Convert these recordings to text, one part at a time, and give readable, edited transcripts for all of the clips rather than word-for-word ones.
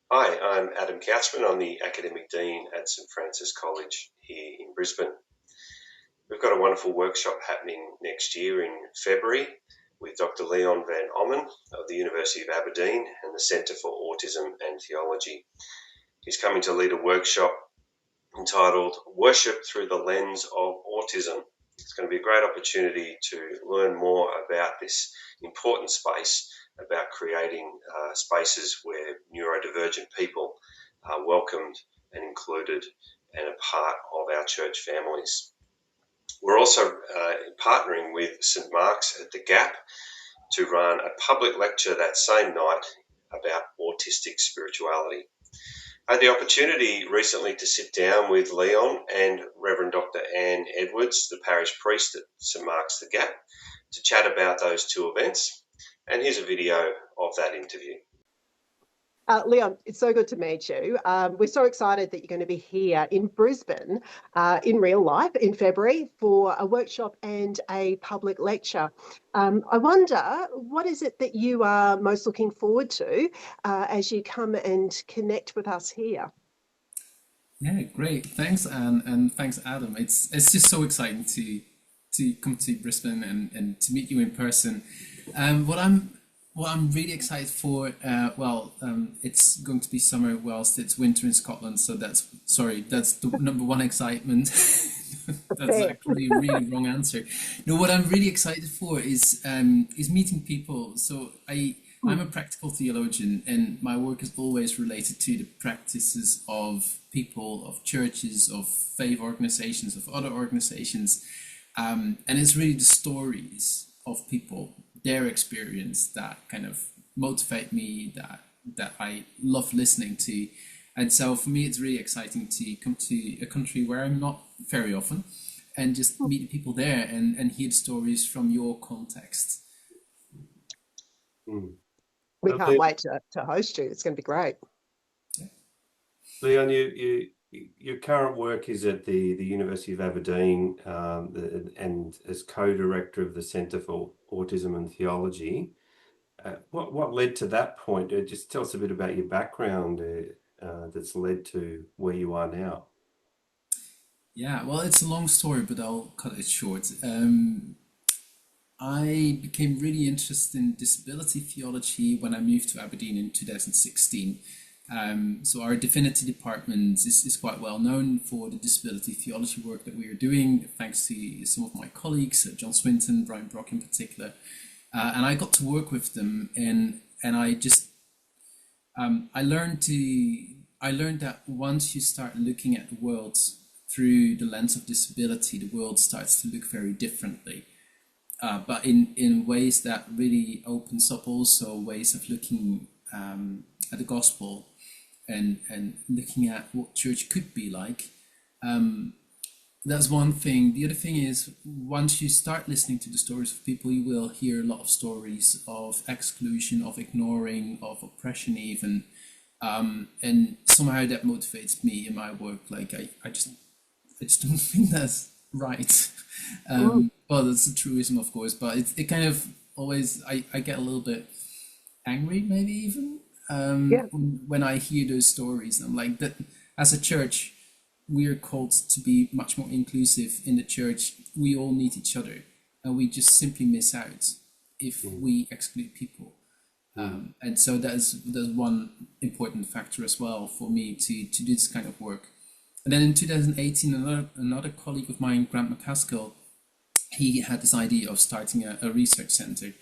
Hi, I'm Adam Couchman. I'm the Academic Dean at St Francis College here in Brisbane. We've got a wonderful workshop happening next year in February with Dr. Léon van Ommen of the University of Aberdeen and the Centre for Autism and Theology. He's coming to lead a workshop entitled Worship Through the Lens of Autism. It's going to be a great opportunity to learn more about this important space, about creating spaces where neurodivergent people are welcomed and included and a part of our church families. We're also partnering with St Mark's at the Gap to run a public lecture that same night about autistic spirituality. I had the opportunity recently to sit down with Leon and Reverend Dr. Anne Edwards, the parish priest at St Mark's the Gap, to chat about those two events. And here's a video of that interview. Leon, it's so good to meet you. We're so excited that you're going to be here in Brisbane in real life in February for a workshop and a public lecture. I wonder, what is it that you are most looking forward to as you come and connect with us here? Yeah, great. Thanks, Anne, and thanks, Adam. It's just so exciting to come to Brisbane and to meet you in person. What I'm really excited for, it's going to be summer whilst it's winter in Scotland. So that's the number one excitement. That's actually a really wrong answer. No, what I'm really excited for is meeting people. So I'm a practical theologian, and my work is always related to the practices of people, of churches, of faith organizations, of other organizations. And it's really the stories of people, their experience, that kind of motivate me, that I love listening to. And so for me, it's really exciting to come to a country where I'm not very often and just meet the people there and hear the stories from your context. We can't wait to host you. It's going to be great. Leon, your current work is at the University of Aberdeen and as co-director of the Centre for Autism and Theology. What led to that point? Just tell us a bit about your background that's led to where you are now. Yeah, well, it's a long story, but I'll cut it short. I became really interested in disability theology when I moved to Aberdeen in 2016. So our divinity department is quite well known for the disability theology work that we are doing, thanks to some of my colleagues, John Swinton, Brian Brock in particular. And I got to work with them, and I just I learned that once you start looking at the world through the lens of disability, the world starts to look very differently. But in ways that really opens up also ways of looking at the gospel and looking at what church could be like. That's one thing. The other thing is, once you start listening to the stories of people, you will hear a lot of stories of exclusion, of ignoring, of oppression even. And somehow that motivates me in my work. Like I just don't think that's right. Well, that's a truism, of course, but it kind of always, I get a little bit angry, maybe even, when I hear those stories. I'm like, that as a church, we are called to be much more inclusive in the church. We all need each other, and we just simply miss out if we exclude people. And so that's one important factor as well for me to do this kind of work. And then in 2018, another colleague of mine, Grant McCaskill, he had this idea of starting a research center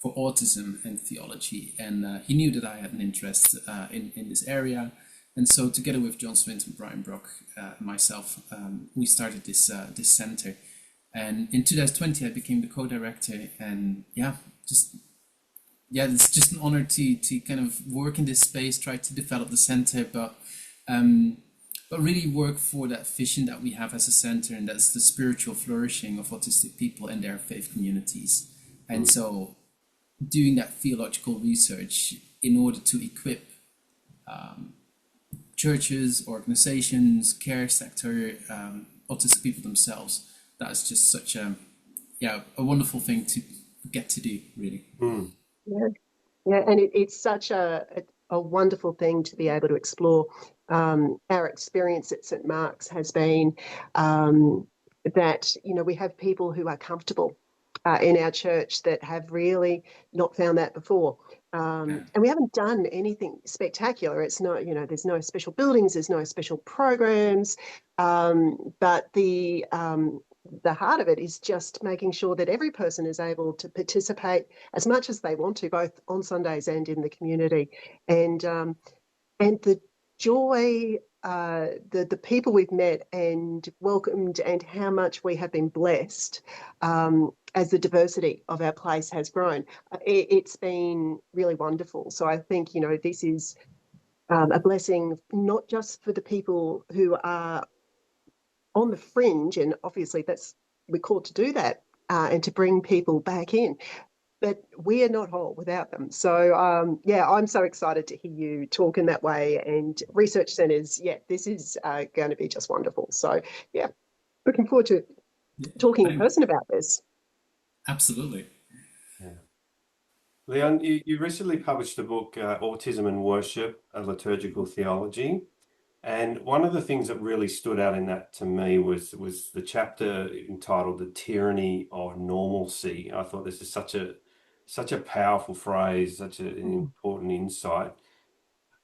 for autism and theology. And he knew that I had an interest in this area. And so together with John Swinton, Brian Brock, and myself, we started this center. And in 2020, I became the co-director. And it's just an honor to kind of work in this space, try to develop the center, but really work for that vision that we have as a center, and that's the spiritual flourishing of autistic people and their faith communities. And so doing that theological research in order to equip churches, organizations, care sector, autistic people themselves, that's just such a wonderful thing to get to do, really. Yeah, and it's such a a wonderful thing to be able to explore. Our experience at St Mark's has been that, you know, we have people who are comfortable in our church that have really not found that before. And we haven't done anything spectacular. It's not, you know, there's no special buildings, there's no special programs, but the heart of it is just making sure that every person is able to participate as much as they want to, both on Sundays and in the community. And the joy, the people we've met and welcomed, and how much we have been blessed as the diversity of our place has grown. It's been really wonderful. So I think, you know, this is a blessing, not just for the people who are on the fringe, and obviously we're called to do that and to bring people back in, but we are not whole without them. So, yeah, I'm so excited to hear you talk in that way. And research centres, yeah, this is going to be just wonderful. So, yeah, looking forward to talking in person about this. Absolutely. Yeah. Leon, you recently published a book, Autism and Worship, a Liturgical Theology. And one of the things that really stood out in that to me was the chapter entitled "The Tyranny of Normalcy." I thought this is such a powerful phrase, such an important insight.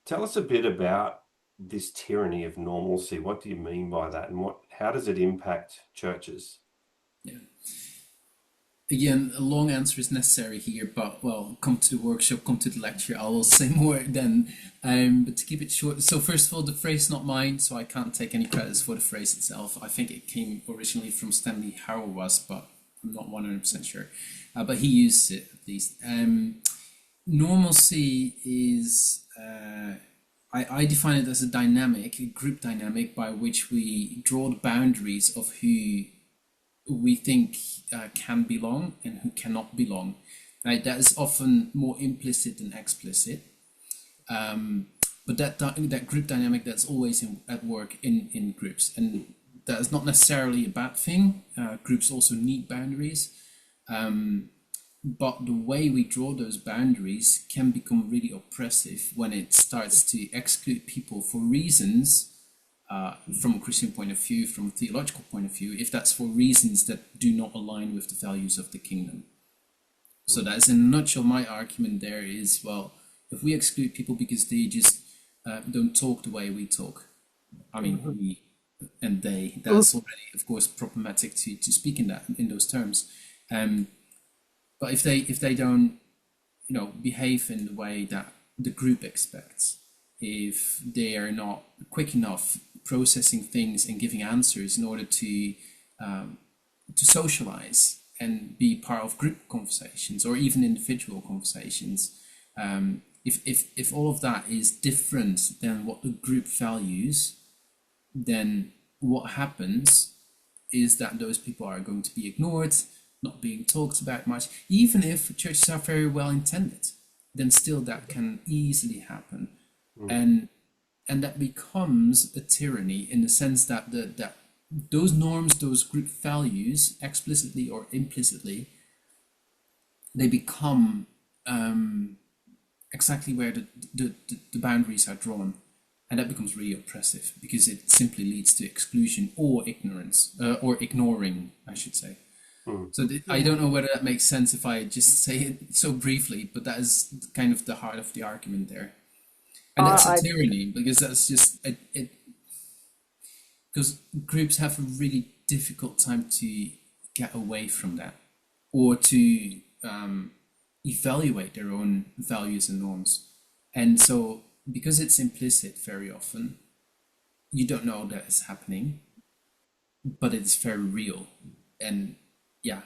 Tell us a bit about this tyranny of normalcy. What do you mean by that, and how does it impact churches? Yeah. Again, a long answer is necessary here, but well, come to the workshop, come to the lecture, I will say more then. But to keep it short, so first of all, the phrase is not mine, so I can't take any credits for the phrase itself. I think it came originally from Stanley Hauerwas, but I'm not 100% sure. But he used it at least. Normalcy is, I define it as a dynamic, a group dynamic by which we draw the boundaries of who we think can belong and who cannot belong. Right? That is often more implicit than explicit. But that group dynamic, that's always at work in groups. And that is not necessarily a bad thing. Groups also need boundaries. But the way we draw those boundaries can become really oppressive when it starts to exclude people for reasons from a Christian point of view, from a theological point of view, if that's for reasons that do not align with the values of the kingdom. So that is in a nutshell my argument there is, well, if we exclude people because they just don't talk the way we talk, I mean, we and they, that's already, of course, problematic to speak in those terms. But if they don't, you know, behave in the way that the group expects, if they are not quick enough processing things and giving answers in order to socialize and be part of group conversations or even individual conversations, if all of that is different than what the group values, then what happens is that those people are going to be ignored, not being talked about much. Even if churches are very well intended, then still that can easily happen. And that becomes a tyranny in the sense that that those norms, those group values, explicitly or implicitly, they become exactly where the boundaries are drawn. And that becomes really oppressive because it simply leads to exclusion or ignorance, or ignoring, I should say. So I don't know whether that makes sense if I just say it so briefly, but that is kind of the heart of the argument there. And that's a tyranny, because that's just it. Because groups have a really difficult time to get away from that, or to evaluate their own values and norms. And so, because it's implicit very often, you don't know that it's happening, but it's very real. And yeah,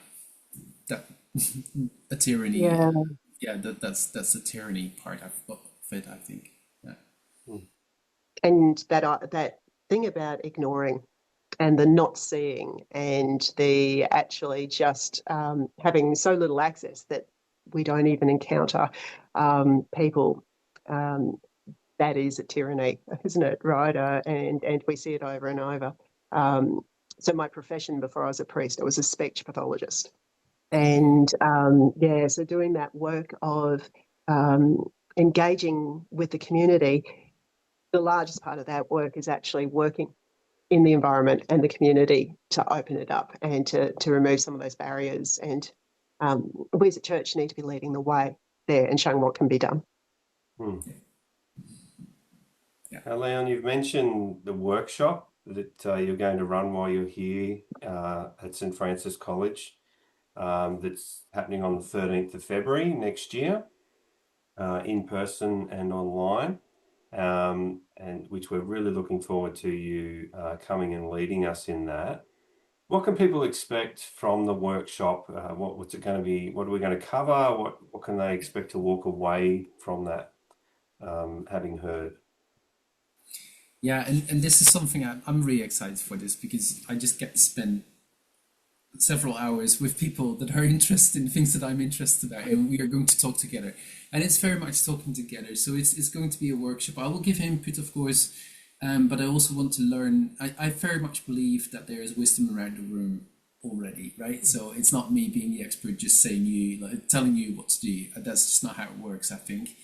that a tyranny. Yeah, that's the tyranny part of it, I think. And that thing about ignoring and the not seeing and the actually just having so little access that we don't even encounter people, that is a tyranny, isn't it? Right? And we see it over and over. So my profession before I was a priest, I was a speech pathologist. And so doing that work of engaging with the community, the largest part of that work is actually working in the environment and the community to open it up and to remove some of those barriers. And we as a church need to be leading the way there and showing what can be done. Leon, you've mentioned the workshop that you're going to run while you're here at St Francis College. That's happening on the 13th of February next year, in person and online, and which we're really looking forward to you coming and leading us in that. What can people expect from the workshop? What's it going to be? What are we going to cover? What can they expect to walk away from that, having heard? Yeah, and this is something I'm really excited for this, because I just get to spend several hours with people that are interested in things that I'm interested about, and we are going to talk together. And it's very much talking together. So it's going to be a workshop. I will give input, of course, but I also want to learn. I very much believe that there is wisdom around the room already, right? So it's not me being the expert just saying telling you what to do. That's just not how it works, I think.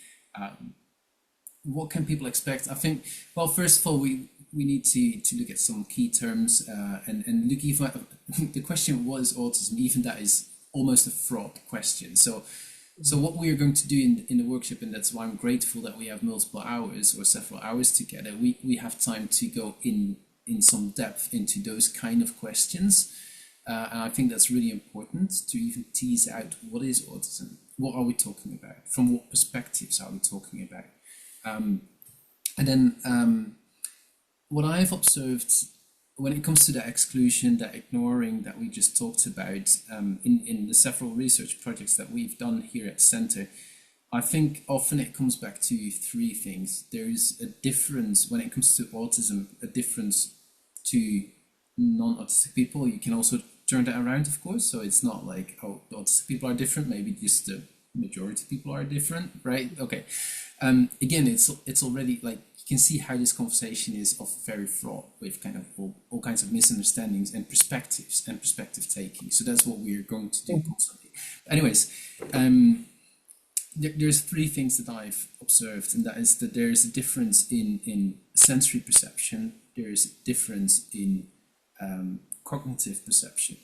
What can people expect? I think, well, first of all, we need to look at some key terms and look even at the question, what is autism? Even that is almost a fraught question. So what we are going to do in the workshop, and that's why I'm grateful that we have multiple hours or several hours together, we have time to go in some depth into those kind of questions. And I think that's really important to even tease out what is autism? What are we talking about? From what perspectives are we talking about? And then what I've observed when it comes to that exclusion, that ignoring that we just talked about in the several research projects that we've done here at Centre, I think often it comes back to three things. There is a difference when it comes to autism, a difference to non-autistic people. You can also turn that around, of course. So it's not like, oh, the autistic people are different, maybe just the majority of people are different, right? Okay. Again, it's already like, you can see how this conversation is very fraught with kind of all kinds of misunderstandings and perspectives and perspective taking. So that's what we're going to do constantly. Anyways, there's three things that I've observed, and that is that there is a difference in sensory perception, there is a difference in cognitive perception,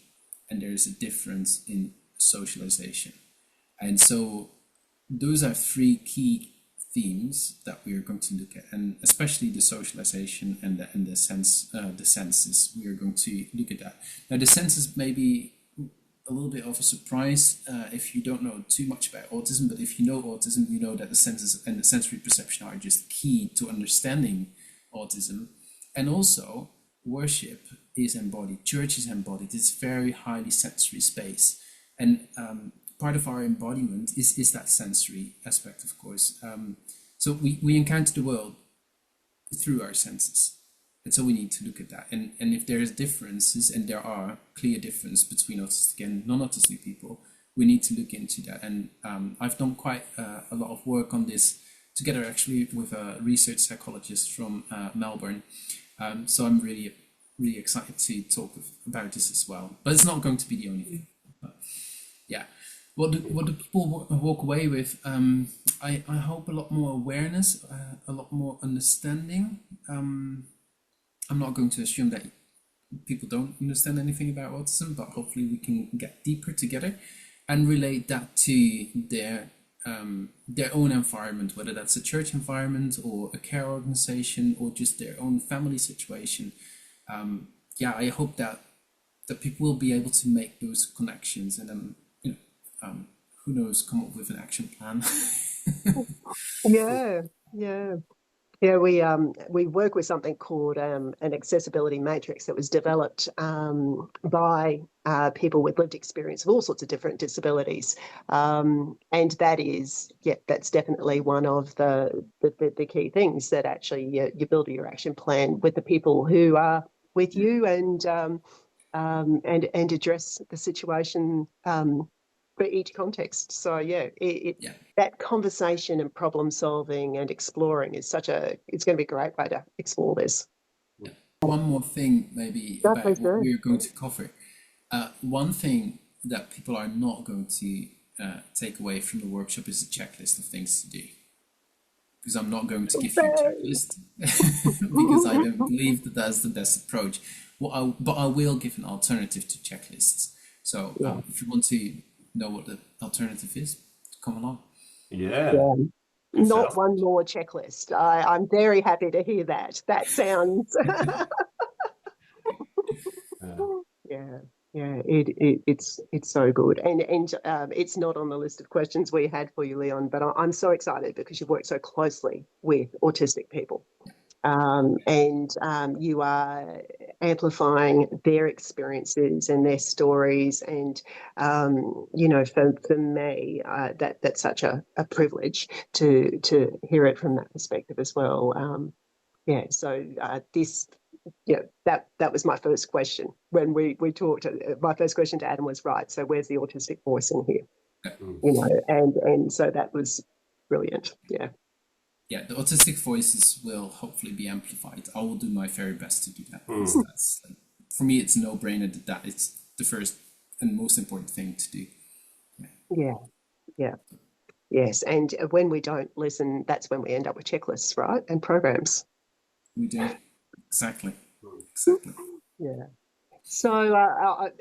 and there is a difference in socialization. And so those are three key themes that we are going to look at, and especially the socialization and the senses. We are going to look at that. Now, the senses may be a little bit of a surprise if you don't know too much about autism, but if you know autism, you know that the senses and the sensory perception are just key to understanding autism. And also, worship is embodied, church is embodied. It's very highly sensory space, and part of our embodiment is that sensory aspect, of course. So we encounter the world through our senses. And so we need to look at that. And if there's differences, and there are clear differences between autistic and non-autistic people, we need to look into that. And I've done quite a lot of work on this together, actually, with a research psychologist from Melbourne. So I'm really, really excited to talk about this as well. But it's not going to be the only thing. But, yeah. What do people walk away with? I hope a lot more awareness, a lot more understanding. I'm not going to assume that people don't understand anything about autism, but hopefully we can get deeper together and relate that to their own environment, whether that's a church environment or a care organization or just their own family situation. I hope that people will be able to make those connections, and then who knows, come up with an action plan. We work with something called an accessibility matrix that was developed by people with lived experience of all sorts of different disabilities, and that's definitely one of the key things that actually you build your action plan with the people who are with you and address the situation for each context. So that conversation and problem solving and exploring is it's going to be a great way to explore this. Yeah. One more thing maybe about what we're going to cover. One thing that people are not going to take away from the workshop is a checklist of things to do. because I'm not going to give you a checklist because I don't believe that that's the best approach. But I will give an alternative to checklists. So if you want to know what the alternative is, come along. Yeah. Not one more checklist. I'm very happy to hear that. That sounds. It's so good, and it's not on the list of questions we had for you, Leon. But I'm so excited because you've worked so closely with autistic people, and you are amplifying their experiences and their stories. And for me, that's such a privilege to hear it from that perspective as well. So that was my first question when we talked. My first question to Adam was, right, so where's the autistic voice in here? And so that was brilliant. Yeah, the autistic voices will hopefully be amplified. I will do my very best to do that. That's for me, it's a no-brainer that it's the first and most important thing to do. Yes, and when we don't listen, that's when we end up with checklists, right, and programs. We do. Exactly. So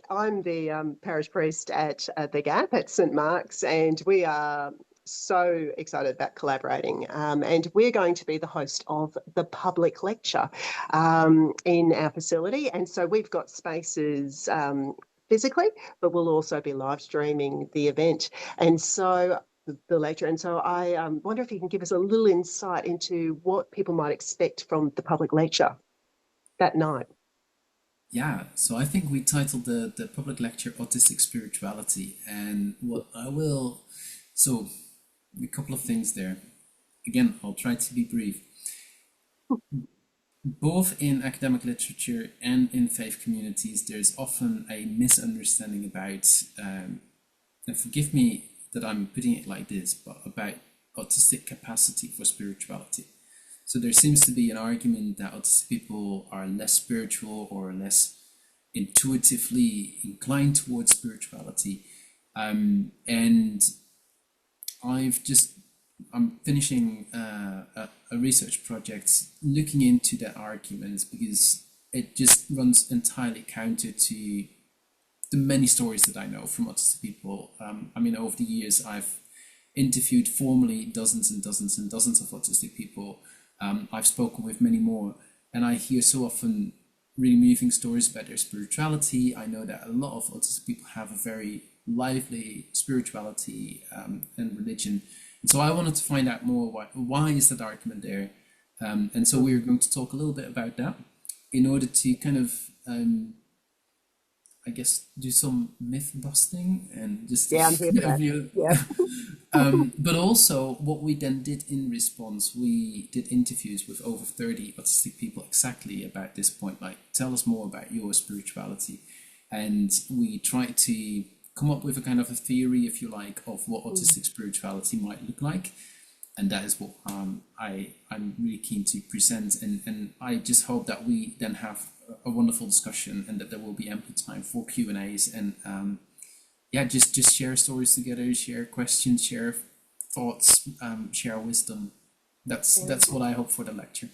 I'm the parish priest at the Gap at St Mark's, and we are so excited about collaborating. And we're going to be the host of the public lecture in our facility. And so we've got spaces physically, but we'll also be live streaming the event. And so the lecture. And so I wonder if you can give us a little insight into what people might expect from the public lecture that night. Yeah, so I think we titled the public lecture Autistic Spirituality, and so a couple of things there. Again, I'll try to be brief. Both in academic literature and in faith communities, there's often a misunderstanding about, and forgive me that I'm putting it like this, but about autistic capacity for spirituality. So there seems to be an argument that autistic people are less spiritual or less intuitively inclined towards spirituality. And I'm finishing a research project looking into that argument because it just runs entirely counter to the many stories that I know from autistic people. Over the years, I've interviewed formally dozens and dozens and dozens of autistic people. I've spoken with many more, and I hear so often really moving stories about their spirituality. I know that a lot of autistic people have a very lively spirituality and religion. And so I wanted to find out more why is that argument there? And so we're going to talk a little bit about that in order to kind of, I guess, do some myth busting and just I'm here for that. But also what we then did in response, we did interviews with over 30 autistic people exactly about this point, like tell us more about your spirituality. And we tried to come up with a kind of a theory, if you like, of what autistic spirituality might look like. And that is what I'm really keen to present. And I just hope that we then have a wonderful discussion and that there will be ample time for Q&As and just share stories together, share questions, share thoughts, share wisdom. That's what I hope for the lecture.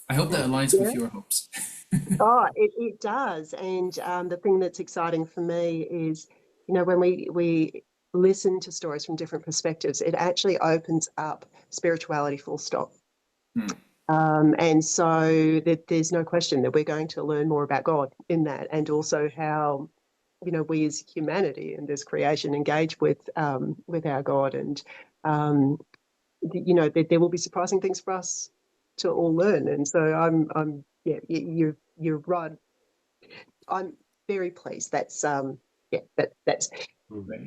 I hope that aligns with your hopes. It does. And the thing that's exciting for me is, when we listen to stories from different perspectives, it actually opens up spirituality full stop. And so there's no question that we're going to learn more about God in that, and also how, we as humanity and as creation engage with our God. And, there will be surprising things for us to all learn. And so you're right. I'm very pleased. That's I'm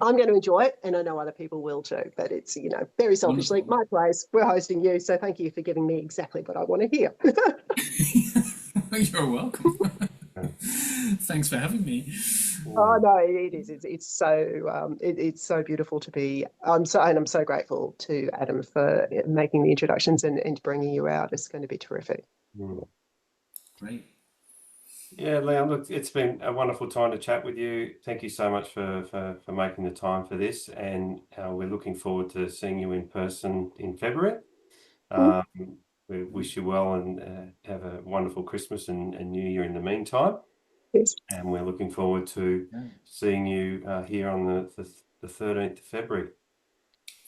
going to enjoy it, and I know other people will too. But it's very selfishly my place. We're hosting you, so thank you for giving me exactly what I want to hear. You're welcome. Thanks for having me. Oh no, it is. It's so it's so beautiful to be. I'm so grateful to Adam for making the introductions and bringing you out. It's going to be terrific. Great. Yeah, Leon, look, it's been a wonderful time to chat with you. Thank you so much for making the time for this, and we're looking forward to seeing you in person in February. We wish you well and have a wonderful Christmas and New Year in the meantime. Yes. And we're looking forward to seeing you here on the 13th of February.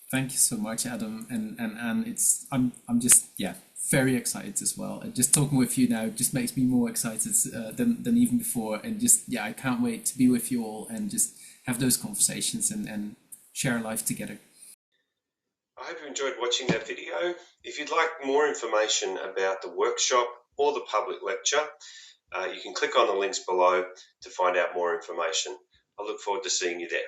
Thank you so much, Adam, and it's I'm just very excited as well. And just talking with you now just makes me more excited than even before. And just I can't wait to be with you all and just have those conversations and share life together. I hope you enjoyed watching that video. If you'd like more information about the workshop or the public lecture, you can click on the links below to find out more information. I look forward to seeing you there.